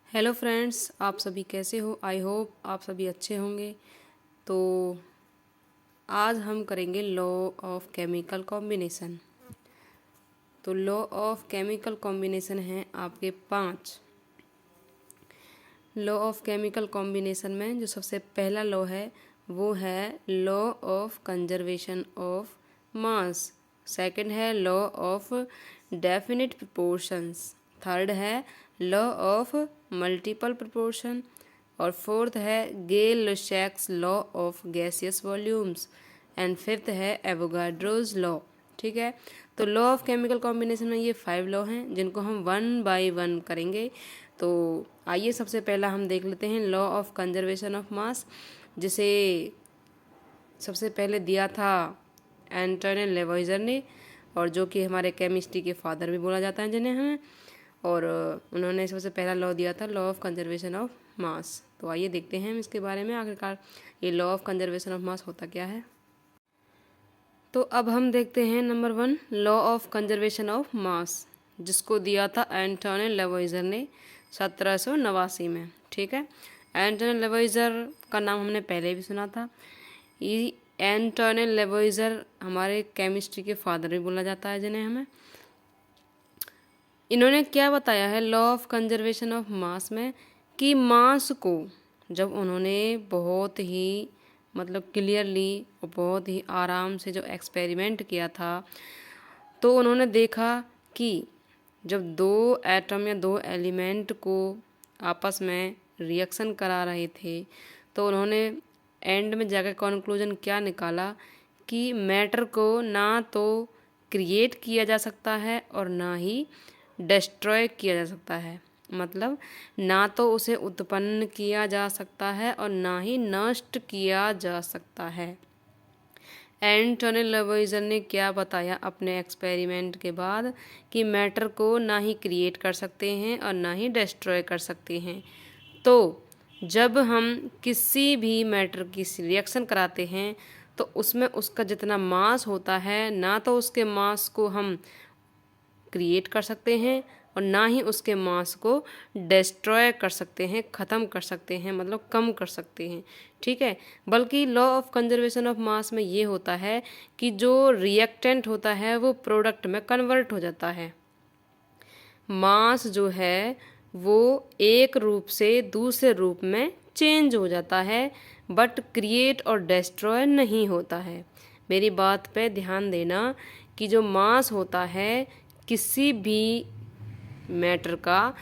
Hello friends, आप सभी कैसे हो। आई होप आप सभी अच्छे होंगे। तो आज हम करेंगे लॉ ऑफ केमिकल कॉम्बिनेशन। तो लॉ ऑफ केमिकल कॉम्बिनेशन हैं आपके 5। लॉ ऑफ केमिकल कॉम्बिनेशन में जो सबसे पहला लॉ है वो है law of conservation of mass. Second है law of definite proportions. Third है लॉ ऑफ मल्टीपल प्रोपोर्शन। और फोर्थ है Gay Lussac's law of gaseous volumes. And fifth है एवोगाड्रोज लॉ। ठीक है, तो लॉ ऑफ केमिकल कॉम्बिनेशन में ये 5 लॉ हैं जिनको हम 1 बाय 1 करेंगे। तो आइए सबसे पहला हम देख लेते हैं लॉ ऑफ कंजर्वेशन ऑफ मास, जिसे सबसे पहले दिया था एंटोनी लेवॉइजर ने, और जो कि हमारे केमिस्ट्री के फादर भी बोला जाता है जिन्हें हमें। और उन्होंने सबसे पहला लॉ दिया था लॉ ऑफ कंजर्वेशन ऑफ मास। तो आइए देखते हैं हम इसके बारे में आखिरकार ये लॉ ऑफ कंजर्वेशन ऑफ मास होता क्या है। तो अब हम देखते हैं number 1 law of conservation of मास, जिसको दिया था एंटोनी लेवॉइजर ने 1789 में। ठीक है, एंटोनी लेवॉइजर का नाम हमने पहले भी सुना था। ये एंटोनी लेवॉइजर हमारे केमिस्ट्री के फादर भी बोला जाता है जिन्हें हमें। इन्होंने क्या बताया है law of conservation of mass में कि मास को जब उन्होंने बहुत ही क्लियरली और बहुत ही आराम से जो एक्सपेरिमेंट किया था, तो उन्होंने देखा कि जब 2 एटम या 2 एलिमेंट को आपस में रिएक्शन करा रहे थे, तो उन्होंने एंड में जाकर कंक्लूजन क्या निकाला कि मैटर को ना तो क्रिएट किया जा सकता है और ना ही डिस्ट्रॉय किया जा सकता है। मतलब ना तो उसे उत्पन्न किया जा सकता है और ना ही नष्ट किया जा सकता है। एंटोनी लेवॉइजर ने क्या बताया अपने एक्सपेरिमेंट के बाद कि मैटर को ना ही क्रिएट कर सकते हैं और ना ही डिस्ट्रॉय कर सकते हैं। तो जब हम किसी भी मैटर की रिएक्शन कराते हैं तो उसमें उसका जितना मास होता है, ना तो उसके मास को हम क्रिएट कर सकते हैं और ना ही उसके मास को डिस्ट्रॉय कर सकते हैं, ख़त्म कर सकते हैं, मतलब कम कर सकते हैं। ठीक है, बल्कि law of conservation of mass में ये होता है कि जो रिएक्टेंट होता है वो प्रोडक्ट में कन्वर्ट हो जाता है। मास जो है वो एक रूप से दूसरे रूप में चेंज हो जाता है, बट क्रिएट और डिस्ट्रॉय नहीं होता है। मेरी बात पे ध्यान देना कि जो मास होता है किसी भी मैटर का,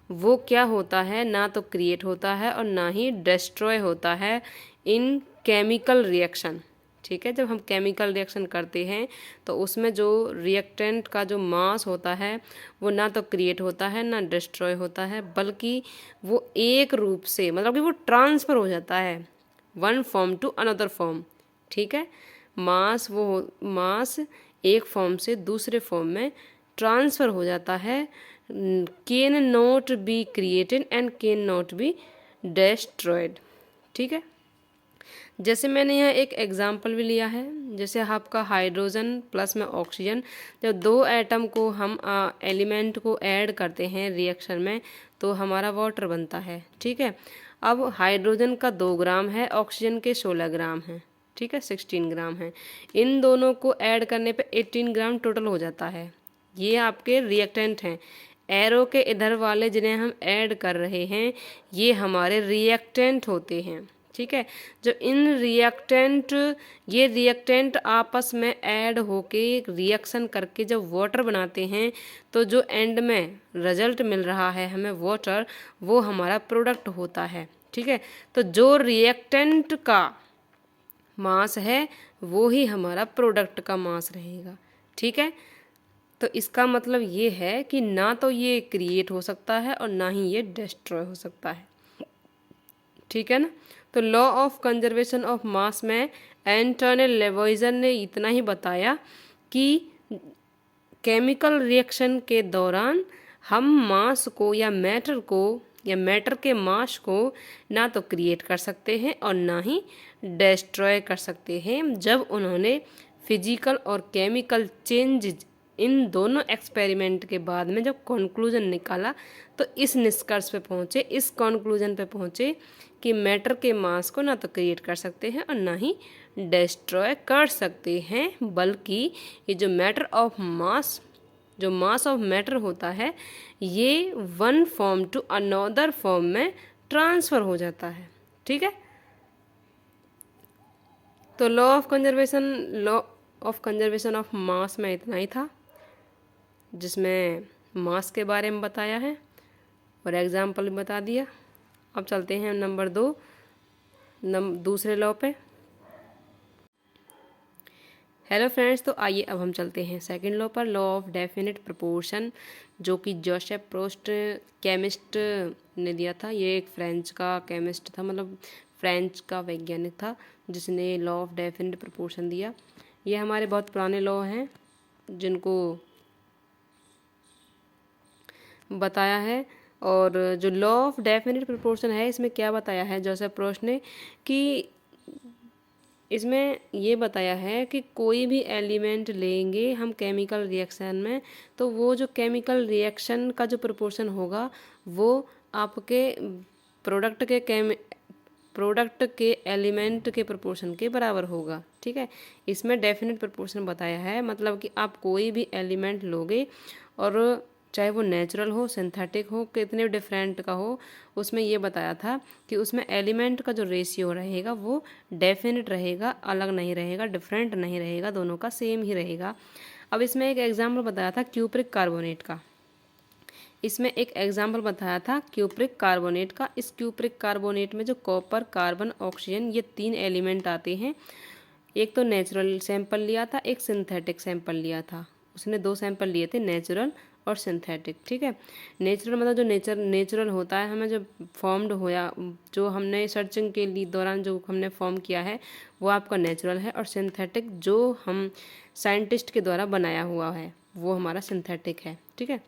वो क्या होता है, ना तो क्रिएट होता है और ना ही डिस्ट्रॉय होता है इन केमिकल रिएक्शन। ठीक है, जब हम केमिकल रिएक्शन करते हैं तो उसमें जो रिएक्टेंट का जो मास होता है वो ना तो क्रिएट होता है ना डिस्ट्रॉय होता है, बल्कि वो एक रूप से कि वो ट्रांसफ़र हो जाता है one form to another form. ठीक है, मास एक फॉर्म से दूसरे फॉर्म में ट्रांसफ़र हो जाता है। Can not be created and can not be destroyed. ठीक है, जैसे मैंने यहाँ एक एग्जांपल भी लिया है, जैसे आपका हाइड्रोजन प्लस में ऑक्सीजन, जब 2 एटम को हम एलिमेंट को ऐड करते हैं रिएक्शन में तो हमारा वाटर बनता है। ठीक है, अब हाइड्रोजन का 2 ग्राम है, ऑक्सीजन के 16 ग्राम हैं। ठीक है, 16 ग्राम है। इन दोनों को ऐड करने पे 18 ग्राम टोटल हो जाता है। ये आपके रिएक्टेंट हैं। एरो के इधर वाले जिन्हें हम ऐड कर रहे हैं ये हमारे रिएक्टेंट होते हैं। ठीक है, जब ये रिएक्टेंट आपस में ऐड होके रिएक्शन करके जब वाटर बनाते हैं तो जो एंड में रिजल्ट मिल रहा है हमें वाटर, वो हमारा प्रोडक्ट होता है। ठीक है, तो जो रिएक्टेंट का मास है वो ही हमारा प्रोडक्ट का मास रहेगा। ठीक है, तो इसका मतलब ये है कि ना तो ये क्रिएट हो सकता है और ना ही ये डिस्ट्रॉय हो सकता है। ठीक है ना, तो law of conservation of mass में एंटोनी लेवॉइजर ने इतना ही बताया कि केमिकल रिएक्शन के दौरान हम मास को या मैटर के मास को ना तो क्रिएट कर सकते हैं और ना ही डिस्ट्रॉय कर सकते हैं, जब उन्होंने फिजिकल और केमिकल चेंज इन दोनों एक्सपेरिमेंट के बाद में जब कंक्लूजन निकाला तो इस निष्कर्ष पे पहुँचे, इस कंक्लूजन पे पहुँचे कि मैटर के मास को ना तो क्रिएट कर सकते हैं और ना ही डिस्ट्रॉय कर सकते हैं, बल्कि ये जो मैटर ऑफ मास, जो मास ऑफ मैटर होता है, ये one form to another form में ट्रांसफ़र हो जाता है। ठीक है, तो law of conservation of mass में इतना ही था, जिसमें मास के बारे में बताया है और एग्जाम्पल भी बता दिया। अब चलते हैं नंबर 2 दूसरे लॉ पे। हेलो फ्रेंड्स, तो आइए अब हम चलते हैं सेकंड लॉ पर, लॉ ऑफ डेफिनेट प्रोपोर्शन, जो कि जोसेफ प्रोस्ट केमिस्ट ने दिया था। ये एक फ्रेंच का केमिस्ट था, मतलब फ्रेंच का वैज्ञानिक था जिसने लॉ ऑफ डेफिनेट प्रोपोर्शन दिया। ये हमारे बहुत पुराने लॉ हैं जिनको बताया है। और जो लॉ ऑफ डेफिनेट प्रोपोर्शन है, इसमें क्या बताया है जोसेफ प्रोस्ट ने कि इसमें ये बताया है कि कोई भी एलिमेंट लेंगे हम केमिकल रिएक्शन में, तो वो जो केमिकल रिएक्शन का जो प्रोपोर्शन होगा वो आपके प्रोडक्ट के एलिमेंट के प्रोपोर्शन के बराबर होगा। ठीक है, इसमें डेफिनेट प्रोपोर्शन बताया है, मतलब कि आप कोई भी एलिमेंट लोगे और चाहे वो नेचुरल हो, सिंथेटिक हो, कितने डिफरेंट का हो, उसमें ये बताया था कि उसमें एलिमेंट का जो रेशियो रहेगा वो डेफिनेट रहेगा, अलग नहीं रहेगा, डिफरेंट नहीं रहेगा, दोनों का सेम ही रहेगा। अब इसमें एक एग्जाम्पल बताया था क्यूप्रिक कार्बोनेट का। इसमें एक एग्जाम्पल बताया था क्यूप्रिक कार्बोनेट का। इस क्यूप्रिक कार्बोनेट में जो कॉपर, कार्बन, ऑक्सीजन, ये 3 एलिमेंट आते हैं। एक तो नेचुरल सैंपल लिया था, एक सिंथेटिक सैंपल लिया था। उसने 2 सैंपल लिए थे, नेचुरल और सिंथेटिक। ठीक है, नेचुरल मतलब जो नेचुरल होता है, हमें जो फॉर्म्ड होया, जो हमने सर्चिंग के लिए दौरान जो हमने फॉर्म किया है वो आपका नेचुरल है, और सिंथेटिक जो हम साइंटिस्ट के द्वारा बनाया हुआ है वो हमारा सिंथेटिक है। ठीक है,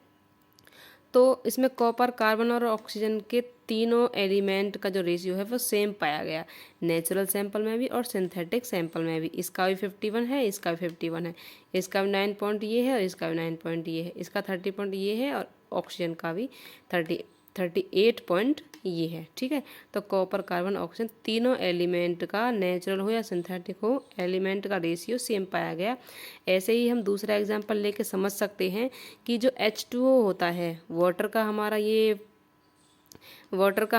तो इसमें कॉपर, कार्बन और ऑक्सीजन के तीनों एलिमेंट का जो रेशियो है वो सेम पाया गया, नेचुरल सैंपल में भी और सिंथेटिक सैंपल में भी। इसका भी 51 है, इसका भी 51 है, इसका भी 9 पॉइंट ये है और इसका भी 9 पॉइंट ये है, इसका 30 पॉइंट ये है और ऑक्सीजन का भी 38 पॉइंट ये है। ठीक है, तो कॉपर, कार्बन, ऑक्सीजन तीनों एलिमेंट का, नेचुरल हो या सिंथेटिक हो, एलिमेंट का रेशियो सेम पाया गया। ऐसे ही हम दूसरा एग्जांपल लेके समझ सकते हैं कि जो H2O होता है, वाटर का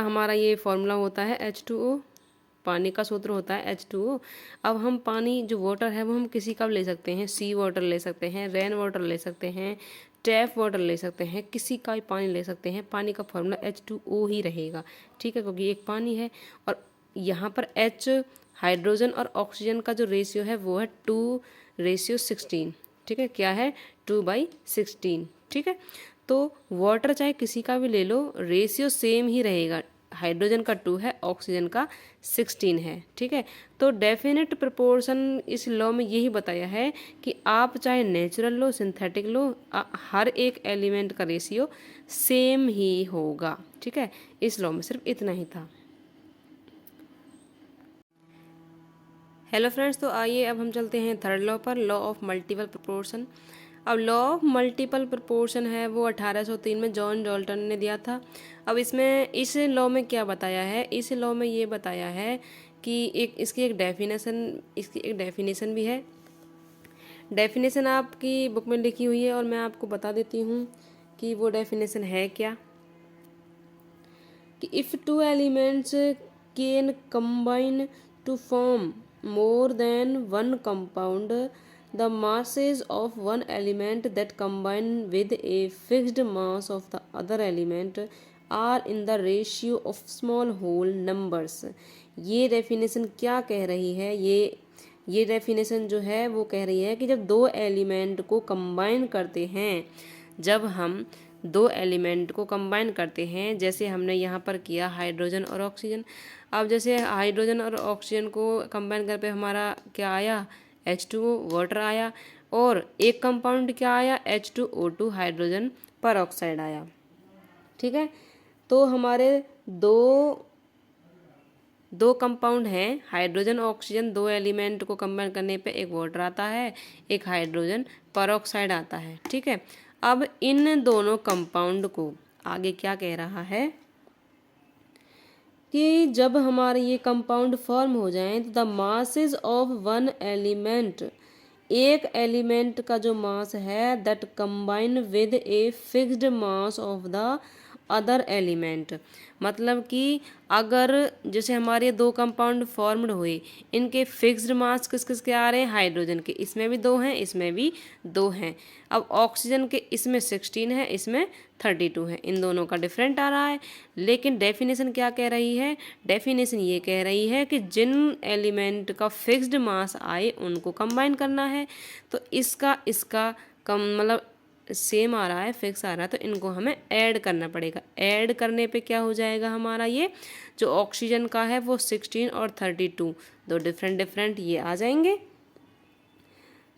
हमारा ये फॉर्मूला होता है H2O, पानी का सूत्र होता है H2O। अब हम पानी जो वाटर है वो हम किसी का भी ले सकते हैं, सी वाटर ले सकते हैं, रेन वाटर ले सकते हैं, टैप वाटर ले सकते हैं, किसी का भी पानी ले सकते हैं। पानी का फॉर्मूला H2O ही रहेगा। ठीक है, क्योंकि एक पानी है और यहाँ पर H हाइड्रोजन और ऑक्सीजन का जो रेशियो है वो है 2:16। ठीक है, क्या है 2/16। ठीक है, तो वाटर चाहे किसी का भी ले लो, रेशियो सेम ही रहेगा। हाइड्रोजन का 2 है, ऑक्सीजन का 16 है। ठीक है, तो डेफिनेट प्रोपोर्शन इस लॉ में यही बताया है कि आप चाहे नेचुरल लो, सिंथेटिक लो, हर एक एलिमेंट का रेशियो सेम ही होगा। ठीक है, इस लॉ में सिर्फ इतना ही था। हेलो फ्रेंड्स, तो आइए अब हम चलते हैं थर्ड लॉ पर, लॉ ऑफ मल्टीपल प्रोपोर्शन। अब लॉ ऑफ मल्टीपल प्रोपोर्शन है वो 1803 में जॉन डाल्टन ने दिया था। अब इसमें इस लॉ में क्या बताया है, इस लॉ में ये बताया है कि इसकी एक डेफिनेशन भी है। डेफिनेशन आपकी बुक में लिखी हुई है और मैं आपको बता देती हूँ कि वो डेफिनेशन है क्या, कि if 2 elements can combine to form more than one compound, the masses of one element that combine with a fixed mass of the other element are in the ratio of small whole numbers। ये definition क्या कह रही है, ये definition जो है वो कह रही है कि जब 2 एलिमेंट को कंबाइन करते हैं, जब हम 2 एलिमेंट को कंबाइन करते हैं, जैसे हमने यहाँ पर किया हाइड्रोजन और ऑक्सीजन। अब जैसे हाइड्रोजन और ऑक्सीजन को कंबाइन कर पे हमारा क्या आया, H2O वाटर आया, और एक कंपाउंड क्या आया, H2O2 हाइड्रोजन पर ऑक्साइड आया। ठीक है, तो हमारे दो कंपाउंड हैं हाइड्रोजन ऑक्सीजन, दो एलिमेंट को कंबाइन करने पे एक वाटर आता है, एक हाइड्रोजन परऑक्साइड आता है। ठीक है, अब इन दोनों कंपाउंड को आगे क्या कह रहा है कि जब हमारे ये कंपाउंड फॉर्म हो जाएं तो the masses of one element, एक एलिमेंट का जो मास है that combine with a fixed mass of the other element, मतलब कि अगर जैसे हमारे दो कंपाउंड फॉर्म्ड हुए, इनके फिक्स्ड मास किस किस के आ रहे हैं, हाइड्रोजन के इसमें भी दो हैं, इसमें भी दो हैं। अब ऑक्सीजन के इसमें 16 है, इसमें 32 है, इन दोनों का डिफरेंट आ रहा है। लेकिन डेफिनेशन क्या कह रही है, डेफिनेशन ये कह रही है कि जिन एलिमेंट का फिक्स्ड मास आए उनको कंबाइन करना है। तो इसका इसका कम मतलब सेम आ रहा है, फिक्स आ रहा है, तो इनको हमें ऐड करना पड़ेगा। ऐड करने पे क्या हो जाएगा हमारा, ये जो ऑक्सीजन का है वो 16 और 32 दो डिफरेंट डिफरेंट ये आ जाएंगे,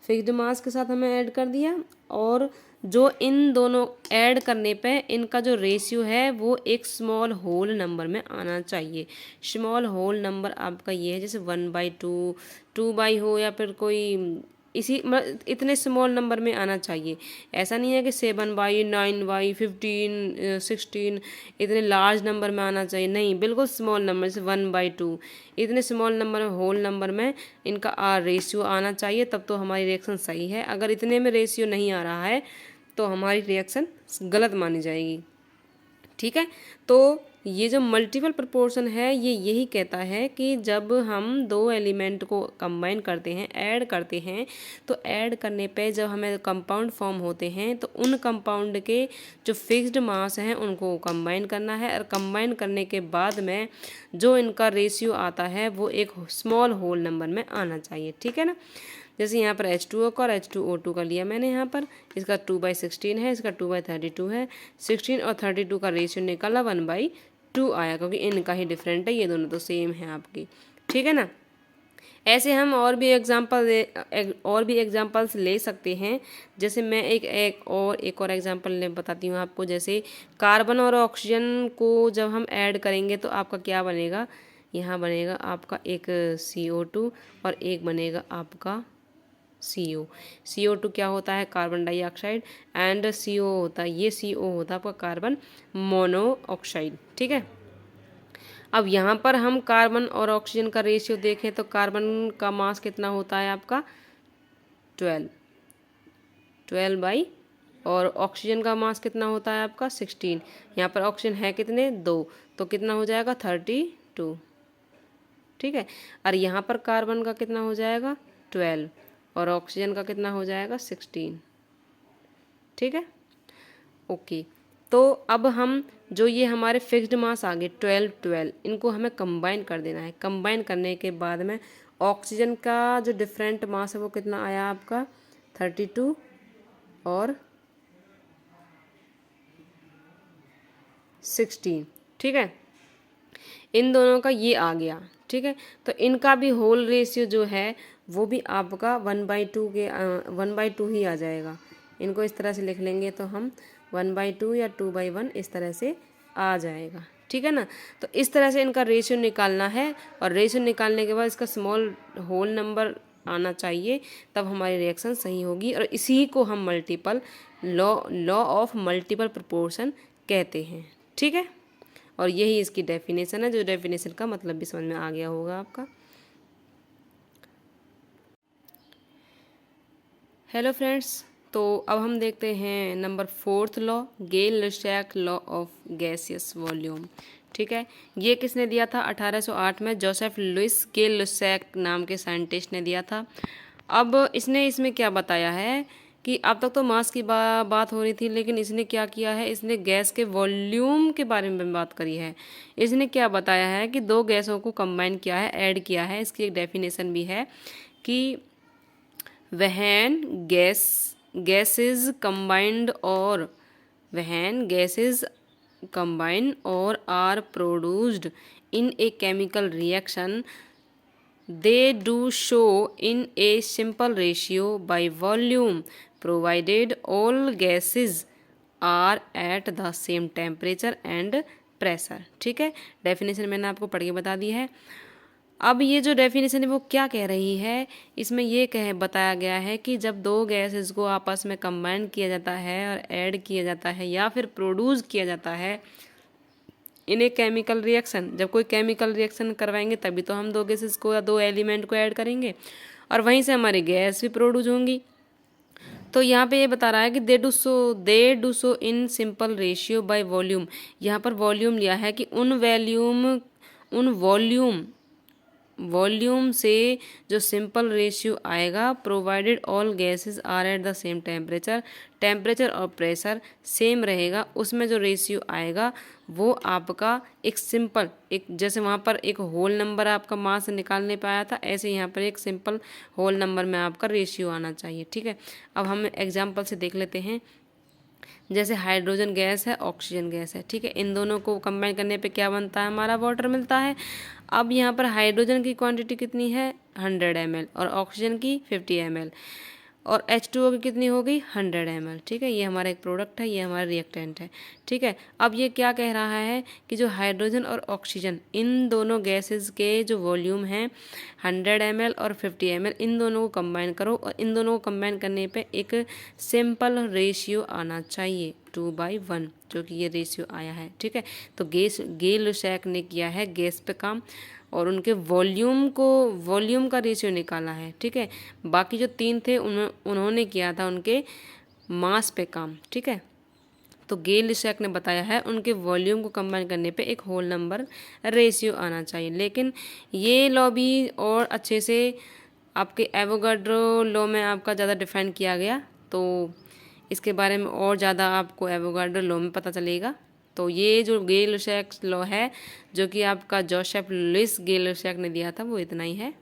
फिक्स्ड मास के साथ हमें ऐड कर दिया। और जो इन दोनों ऐड करने पे इनका जो रेशियो है वो एक स्मॉल होल नंबर में आना चाहिए। स्मॉल होल नंबर आपका ये है, जैसे 1/2, 2 हो, या फिर कोई इसी मतलब इतने स्मॉल नंबर में आना चाहिए। ऐसा नहीं है कि 7/9, 15, 16 इतने लार्ज नंबर में आना चाहिए, नहीं, बिल्कुल स्मॉल नंबर, जैसे 1/2 इतने स्मॉल नंबर में, होल नंबर में इनका रेशियो आना चाहिए, तब तो हमारी रिएक्शन सही है। अगर इतने में रेशियो नहीं आ रहा है तो हमारी रिएक्शन गलत मानी जाएगी। ठीक है, तो ये जो मल्टीपल प्रोपोर्शन है ये यही कहता है कि जब हम दो एलिमेंट को कंबाइन करते हैं, ऐड करते हैं, तो ऐड करने पे जब हमें कंपाउंड फॉर्म होते हैं तो उन कंपाउंड के जो फिक्स्ड मास हैं उनको कंबाइन करना है, और कंबाइन करने के बाद में जो इनका रेशियो आता है वो एक स्मॉल होल नंबर में आना चाहिए। ठीक है ना, जैसे यहाँ पर H2O का और H2O2 का लिया मैंने यहाँ पर, इसका 2/16 है, इसका 2/32 है, 16 और 32 का रेशियो निकाला 1/2 आया, क्योंकि इनका ही डिफरेंट है, ये दोनों तो सेम है आपकी। ठीक है ना, ऐसे हम और भी एग्जांपल्स ले सकते हैं। जैसे मैं एक और एग्जांपल बताती हूँ आपको। जैसे कार्बन और ऑक्सीजन को जब हम ऐड करेंगे तो आपका क्या बनेगा, यहाँ बनेगा आपका एक CO2 और एक बनेगा आपका CO2 क्या होता है, कार्बन डाइऑक्साइड, एंड CO होता है, ये CO होता है आपका कार्बन मोनोऑक्साइड। ठीक है, अब यहाँ पर हम कार्बन और ऑक्सीजन का रेशियो देखें तो कार्बन का मास कितना होता है आपका 12 और ऑक्सीजन का मास कितना होता है आपका 16। यहाँ पर ऑक्सीजन है कितने, 2, तो कितना हो जाएगा 32। ठीक है, और यहाँ पर कार्बन का कितना हो जाएगा 12 और ऑक्सीजन का कितना हो जाएगा 16। ठीक है, ओके। तो अब हम जो ये हमारे फिक्स्ड मास आ गए 12, इनको हमें कंबाइन कर देना है। कंबाइन करने के बाद में ऑक्सीजन का जो डिफरेंट मास है वो कितना आया आपका 32 और 16। ठीक है, इन दोनों का ये आ गया। ठीक है, तो इनका भी होल रेशियो जो है वो भी आपका 1/2 ही आ जाएगा। इनको इस तरह से लिख लेंगे तो हम 1/2 या 2/1 इस तरह से आ जाएगा। ठीक है ना, तो इस तरह से इनका रेशियो निकालना है, और रेशियो निकालने के बाद इसका स्मॉल होल नंबर आना चाहिए, तब हमारी रिएक्शन सही होगी। और इसी को हम लॉ ऑफ मल्टीपल प्रोपोर्शन कहते हैं। ठीक है, और यही इसकी डेफिनेशन है, जो डेफिनेशन का मतलब भी समझ में आ गया होगा आपका। हेलो फ्रेंड्स, तो अब हम देखते हैं number 4th law, Gay Lussac law of gaseous volume. ठीक है, ये किसने दिया था 1808 में, जोसेफ लुइस गेल-लुसाक नाम के साइंटिस्ट ने दिया था। अब इसने इसमें क्या बताया है कि अब तक तो मास की बात हो रही थी, लेकिन इसने क्या किया है, इसने गैस के वॉल्यूम के बारे में बात करी है। इसने क्या बताया है कि दो गैसों को कंबाइन किया है, ऐड किया है। इसकी एक डेफिनेशन भी है कि when gases combined or are produced in a chemical reaction, they do show in a simple ratio by volume, provided all gases are at the same temperature and pressure। ठीक है, definition मैंने आपको पढ़ के बता दी है। अब ये जो डेफिनेशन है वो क्या कह रही है, इसमें ये बताया गया है कि जब दो गैसेस को आपस में कंबाइन किया जाता है और ऐड किया जाता है या फिर प्रोड्यूस किया जाता है इन ए केमिकल रिएक्शन, जब कोई केमिकल रिएक्शन करवाएंगे तभी तो हम दो गैसेस को या दो एलिमेंट को ऐड करेंगे और वहीं से हमारी गैस भी प्रोड्यूस होंगी। तो यहाँ पे ये बता रहा है कि they do so in simple ratio by volume. यहाँ पर वॉल्यूम लिया है कि उन वॉल्यूम से जो सिंपल रेशियो आएगा, provided all gases are at the same temperature और प्रेशर सेम रहेगा, उसमें जो रेशियो आएगा वो आपका एक जैसे वहाँ पर एक होल नंबर आपका मास से निकालने पे आया था, ऐसे यहाँ पर एक सिंपल होल नंबर में आपका रेशियो आना चाहिए। ठीक है, अब हम एग्जाम्पल से देख लेते हैं। जैसे हाइड्रोजन गैस है, ऑक्सीजन गैस है, ठीक है, इन दोनों को कंबाइन करने पे क्या बनता है, हमारा वाटर मिलता है। अब यहाँ पर हाइड्रोजन की क्वांटिटी कितनी है, 100 ml और ऑक्सीजन की 50 ml और H2O की कितनी होगी, 100 ml। ठीक है, ये हमारा एक प्रोडक्ट है, ये हमारा रिएक्टेंट है। ठीक है, अब ये क्या कह रहा है कि जो हाइड्रोजन और ऑक्सीजन इन दोनों गैसेस के जो वॉल्यूम हैं 100 ml और 50 ml, इन दोनों को कंबाइन करो और इन दोनों को कंबाइन करने पे एक सिंपल रेशियो आना चाहिए 2/1, जो कि ये रेशियो आया है। ठीक है, तो गेल-लुसाक ने किया है गैस पे काम और उनके वॉल्यूम का रेशियो निकाला है। ठीक है, बाकी जो 3 थे उन्होंने किया था उनके मास पे काम। ठीक है, तो गेल-लुसाक ने बताया है उनके वॉल्यूम को कंबाइन करने पे एक होल नंबर रेशियो आना चाहिए। लेकिन ये लॉ भी और अच्छे से आपके एवोगाड्रो लॉ में आपका ज़्यादा डिफाइन किया गया, तो इसके बारे में और ज़्यादा आपको एवोगाड्रो लॉ में पता चलेगा। तो ये जो गेल-लुसाक लॉ है, जो कि आपका जोसेफ लुइस गेल-लुसाक ने दिया था, वो इतना ही है।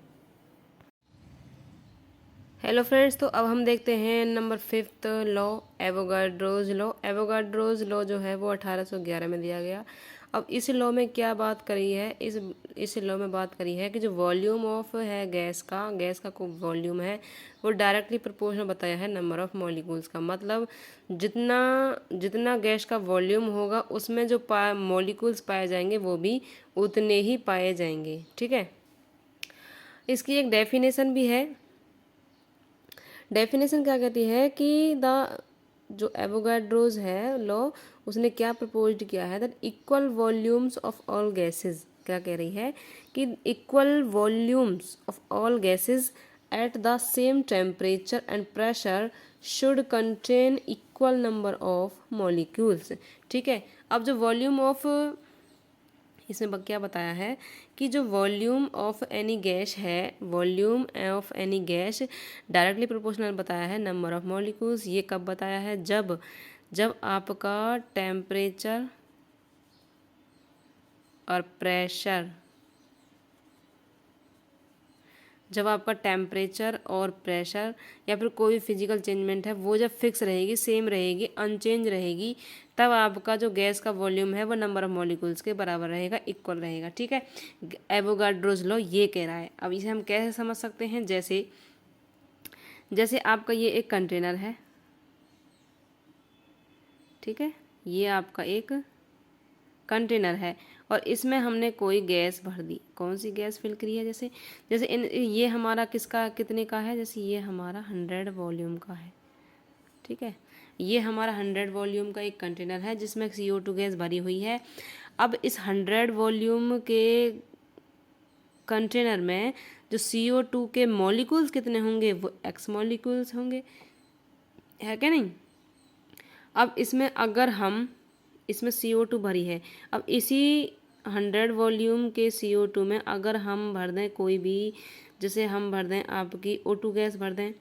हेलो फ्रेंड्स, तो अब हम देखते हैं number 5th law, Avogadro's law. Avogadro's law जो है वो 1811 में दिया गया। अब इस लॉ में क्या बात करी है, इस लॉ में बात करी है कि जो वॉल्यूम ऑफ है गैस का को वॉल्यूम है वो डायरेक्टली प्रोपोर्शनल बताया है नंबर ऑफ मॉलिक्यूल्स का। मतलब जितना गैस का वॉल्यूम होगा उसमें जो मॉलिक्यूल्स पाए जाएंगे वो भी उतने ही पाए जाएंगे। ठीक है, इसकी एक डेफिनेशन भी है। डेफिनेशन क्या कहती है कि जो एवोगाड्रोज है लॉ, उसने क्या प्रपोज्ड किया है, that equal volumes of all gases, क्या कह रही है कि equal volumes of all gases at the same temperature and pressure should contain equal number of molecules. ठीक है, अब जो वॉल्यूम ऑफ इसमें क्या बताया है कि जो वॉल्यूम ऑफ एनी गैस है, volume of any gas directly proportional बताया है नंबर ऑफ मॉलिक्यूल्स। ये कब बताया है, जब आपका टेम्परेचर और प्रेशर या फिर कोई फिजिकल चेंजमेंट है वो जब फिक्स रहेगी, सेम रहेगी, अनचेंज रहेगी, तब आपका जो गैस का वॉल्यूम है वो नंबर ऑफ मॉलिक्यूल्स के बराबर रहेगा, इक्वल रहेगा। ठीक है, एवोगाड्रोज लॉ ये कह रहा है। अब इसे हम कैसे समझ सकते हैं, जैसे आपका ये एक कंटेनर है। ठीक है, ये आपका एक कंटेनर है और इसमें हमने कोई गैस भर दी। कौन सी गैस फिल करी है, जैसे ये हमारा कितने का है, जैसे ये हमारा 100 वॉल्यूम का है। ठीक है, ये हमारा 100 वॉल्यूम का एक कंटेनर है जिसमें CO2 गैस भरी हुई है। अब इस 100 वॉल्यूम के कंटेनर में जो CO2 के मॉलिक्यूल्स कितने होंगे, वो X मॉलिक्यूल्स होंगे, है क्या नहीं। अब इसमें CO2 भरी है। अब इसी 100 वॉल्यूम के CO2 में अगर हम भर दें कोई भी, जैसे हम भर दें आपकी O2 गैस भर दें,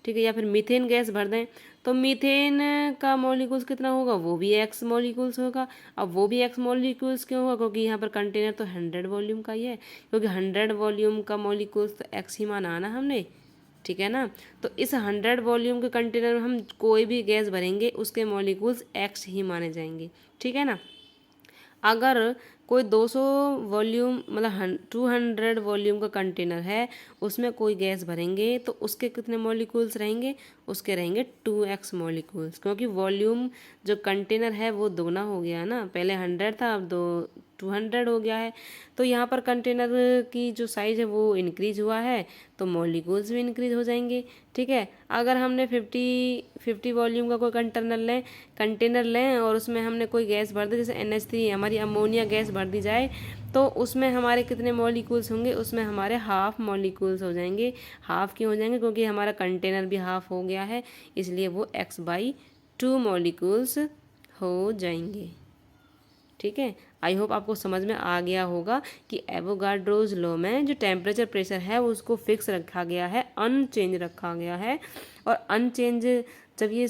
ठीक है, या फिर मीथेन गैस भर दें, तो मीथेन का मॉलिक्यूल्स कितना होगा, वो भी X मॉलिक्यूल्स होगा। अब वो भी X मॉलिक्यूल्स क्यों होगा, क्योंकि यहाँ पर कंटेनर तो 100 वॉल्यूम का ही है, क्योंकि 100 वॉल्यूम का मॉलिक्यूल्स तो X ही माना ना हमने। ठीक है ना, तो इस 100 वॉल्यूम के कंटेनर में हम कोई भी गैस भरेंगे उसके मॉलिक्यूल्स X ही माने जाएंगे। ठीक है ना, अगर कोई 200 वॉल्यूम मतलब 200 वॉल्यूम का कंटेनर है, उसमें कोई गैस भरेंगे तो उसके कितने मॉलिक्यूल्स रहेंगे, उसके रहेंगे 2x मॉलिक्यूल्स, क्योंकि वॉल्यूम जो कंटेनर है वो दोगुना हो गया ना, पहले 100 था अब 200 हो गया है। तो यहाँ पर कंटेनर की जो साइज़ है वो इंक्रीज हुआ है, तो मॉलिक्यूल्स भी इंक्रीज हो जाएंगे। ठीक है, अगर हमने 50 वॉल्यूम का कोई कंटेनर लें और उसमें हमने कोई गैस भर दी, जैसे NH3 हमारी अमोनिया गैस भर दी जाए, तो उसमें हमारे कितने मॉलिक्यूल्स होंगे? उसमें हमारे हाफ मॉलिक्यूल्स हो जाएंगे। हाफ क्यों हो जाएंगे? क्योंकि हमारा कंटेनर भी हाफ हो गया है, इसलिए वो X/2 मॉलिक्यूल्स हो जाएंगे। ठीक है, आई होप आपको समझ में आ गया होगा कि एवोगाड्रोज लॉ में जो टेम्परेचर प्रेशर है उसको फिक्स रखा गया है, अनचेंज रखा गया है। और अनचेंज जब ये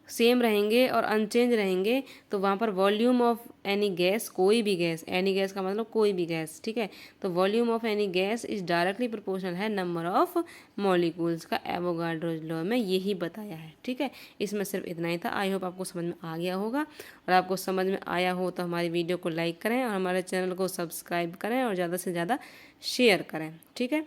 सेम रहेंगे और अनचेंज रहेंगे तो वहाँ पर वॉल्यूम ऑफ एनी गैस, कोई भी गैस, एनी गैस का मतलब कोई भी गैस, ठीक है, तो volume of any gas is directly proportional है नंबर ऑफ मॉलिक्यूल्स का, एवोगाड्रोज लॉ में यही बताया है। ठीक है, इसमें सिर्फ इतना ही था। आई होप आपको समझ में आ गया होगा, और आपको समझ में आया हो तो हमारी वीडियो को लाइक करें और हमारे चैनल को सब्सक्राइब करें और ज़्यादा से ज़्यादा शेयर करें। ठीक है।